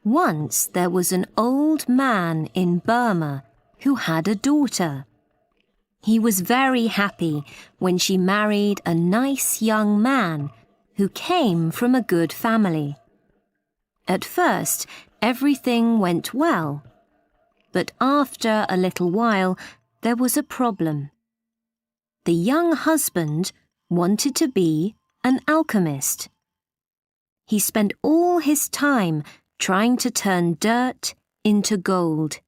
Once there was an old man in Burma who had a daughter. He was very happy when she married a nice young man who came from a good family. At first, everything went well, but after a little while, there was a problem. The young husband wanted to be an alchemist. He spent all his time trying to turn dirt into gold.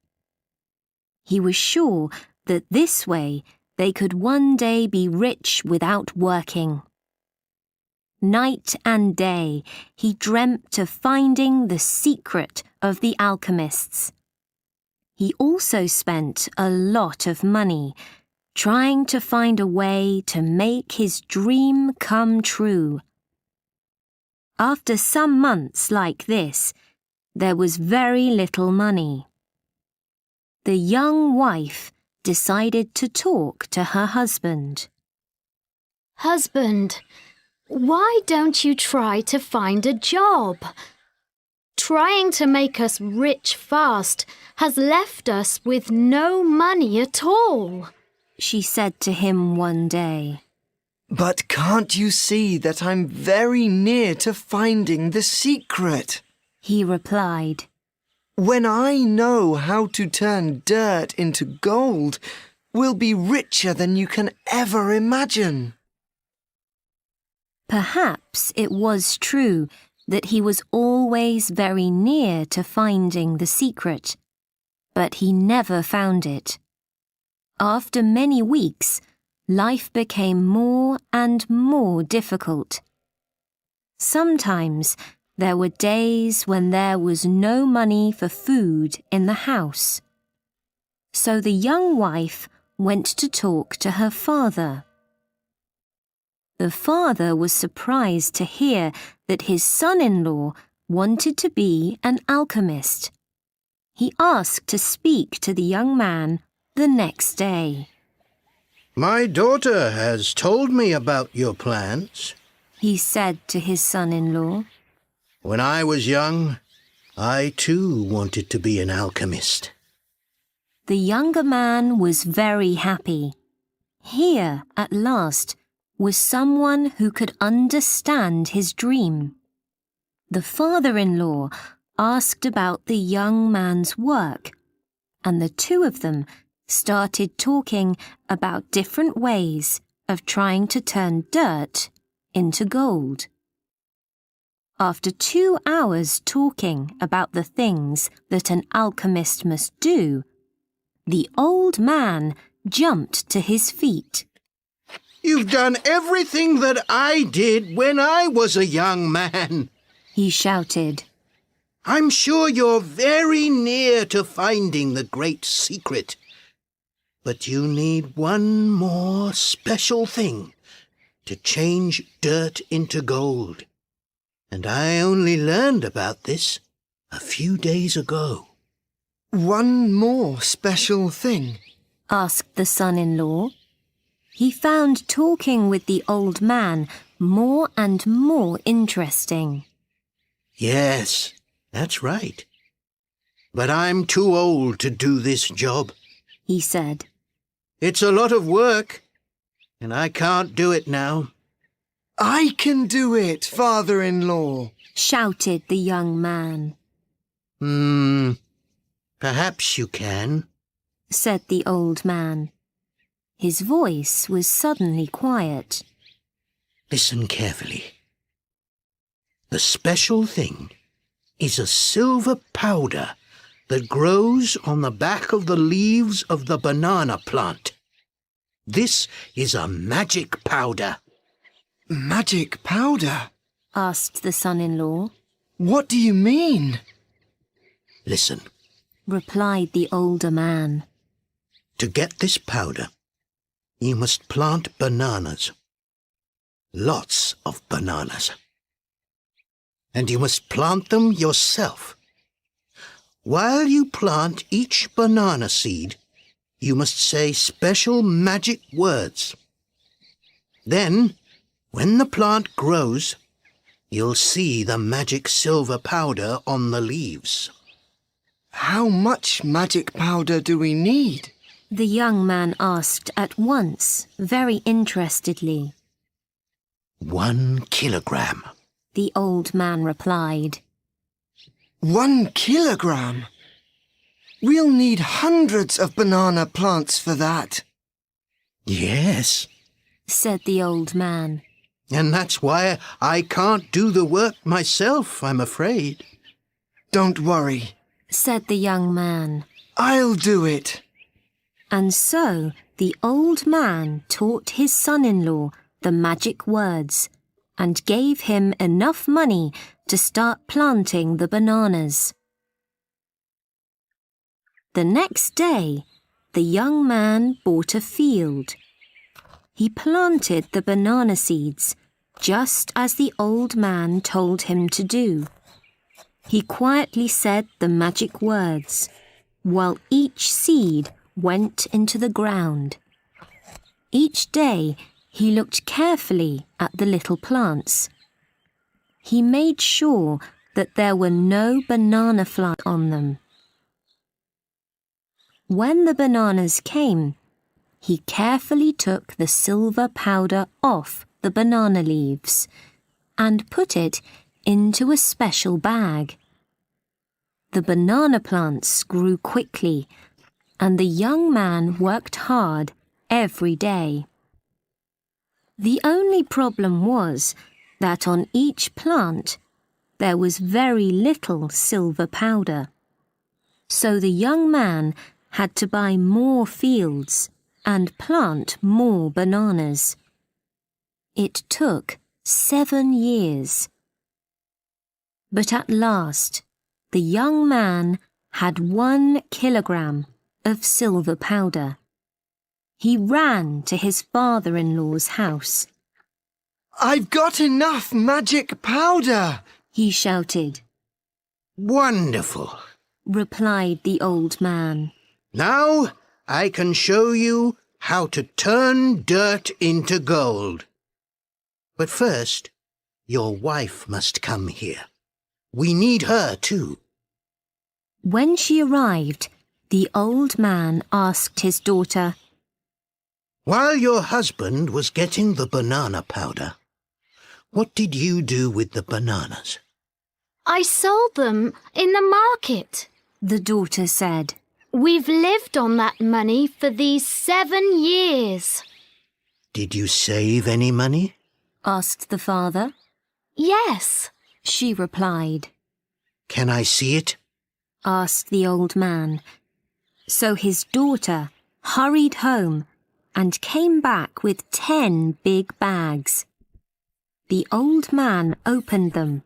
He was sure that this way they could one day be rich without working. Night and day he dreamt of finding the secret of the alchemists. He also spent a lot of money trying to find a way to make his dream come true. After some months like this, there was very little money. The young wife decided to talk to her husband. Husband, why don't you try to find a job? Trying to make us rich fast has left us with no money at all, she said to him one day. But can't you see that I'm very near to finding the secret? He replied. When I know how to turn dirt into gold, we'll be richer than you can ever imagine. Perhaps it was true that he was always very near to finding the secret, but he never found it. After many weeks, life became more and more difficult. Sometimes there were days when there was no money for food in the house. So the young wife went to talk to her father. The father was surprised to hear that his son-in-law wanted to be an alchemist. He asked to speak to the young man the next day. My daughter has told me about your plans, he said to his son-in-law. When I was young, I too wanted to be an alchemist. The younger man was very happy. Here, at last, was someone who could understand his dream. The father-in-law asked about the young man's work, and the two of them started talking about different ways of trying to turn dirt into gold. After 2 hours talking about the things that an alchemist must do, the old man jumped to his feet. You've done everything that I did when I was a young man, he shouted. I'm sure you're very near to finding the great secret. But you need one more special thing to change dirt into gold. And I only learned about this a few days ago. One more special thing? Asked the son-in-law. He found talking with the old man more and more interesting. Yes, that's right. But I'm too old to do this job, he said. It's a lot of work, and I can't do it now. I can do it, father-in-law, shouted the young man. Perhaps you can, said the old man. His voice was suddenly quiet. Listen carefully. The special thing is a silver powder that grows on the back of the leaves of the banana plant. This is a magic powder. Magic powder? Asked the son-in-law. What do you mean? Listen, replied the older man. To get this powder, you must plant bananas. Lots of bananas. And you must plant them yourself. While you plant each banana seed, you must say special magic words. Then, when the plant grows, you'll see the magic silver powder on the leaves. How much magic powder do we need? The young man asked at once, very interestedly. 1 kilogram. The old man replied. 1 kilogram? We'll need hundreds of banana plants for that. Yes, Said the old man. and that's why I can't do the work myself, I'm afraid. Don't worry, Said the young man. I'll do it. And so the old man taught his son-in-law the magic words and gave him enough money to start planting the bananas. The next day, the young man bought a field. He planted the banana seeds just as the old man told him to do. He quietly said the magic words, while each seed went into the ground. Each day he looked carefully at the little plants. He made sure that there were no banana flies on them. When the bananas came, he carefully took the silver powder off the banana leaves and put it into a special bag. The banana plants grew quickly, and the young man worked hard every day. The only problem was that on each plant there was very little silver powder. So the young man had to buy more fields and plant more bananas. It took 7 years. But at last, the young man had 1 kilogram of silver powder. He ran to his father-in-law's house. I've got enough magic powder, He shouted. Wonderful. Replied the old man. Now I can show you how to turn dirt into gold. But first, your wife must come here. We need her too. When she arrived, the old man asked his daughter, While your husband was getting the banana powder, what did you do with the bananas? I sold them in the market. the daughter said. We've lived on that money for these 7 years. Did you save any money? Asked the father. Yes. She replied. Can I see it? Asked the old man. So his daughter hurried home and came back with 10 big bags. The old man opened them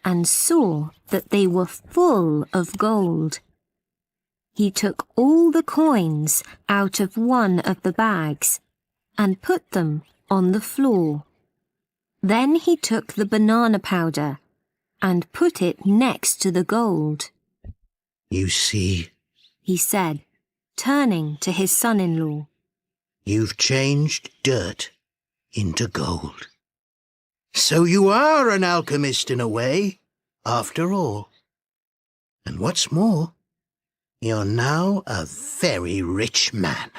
and saw that they were full of gold. He took all the coins out of one of the bags and put them on the floor. Then he took the banana powder and put it next to the gold. You see, He said, turning to his son-in-law. you've changed dirt into gold. So you are an alchemist in a way, after all. And what's more, you're now a very rich man.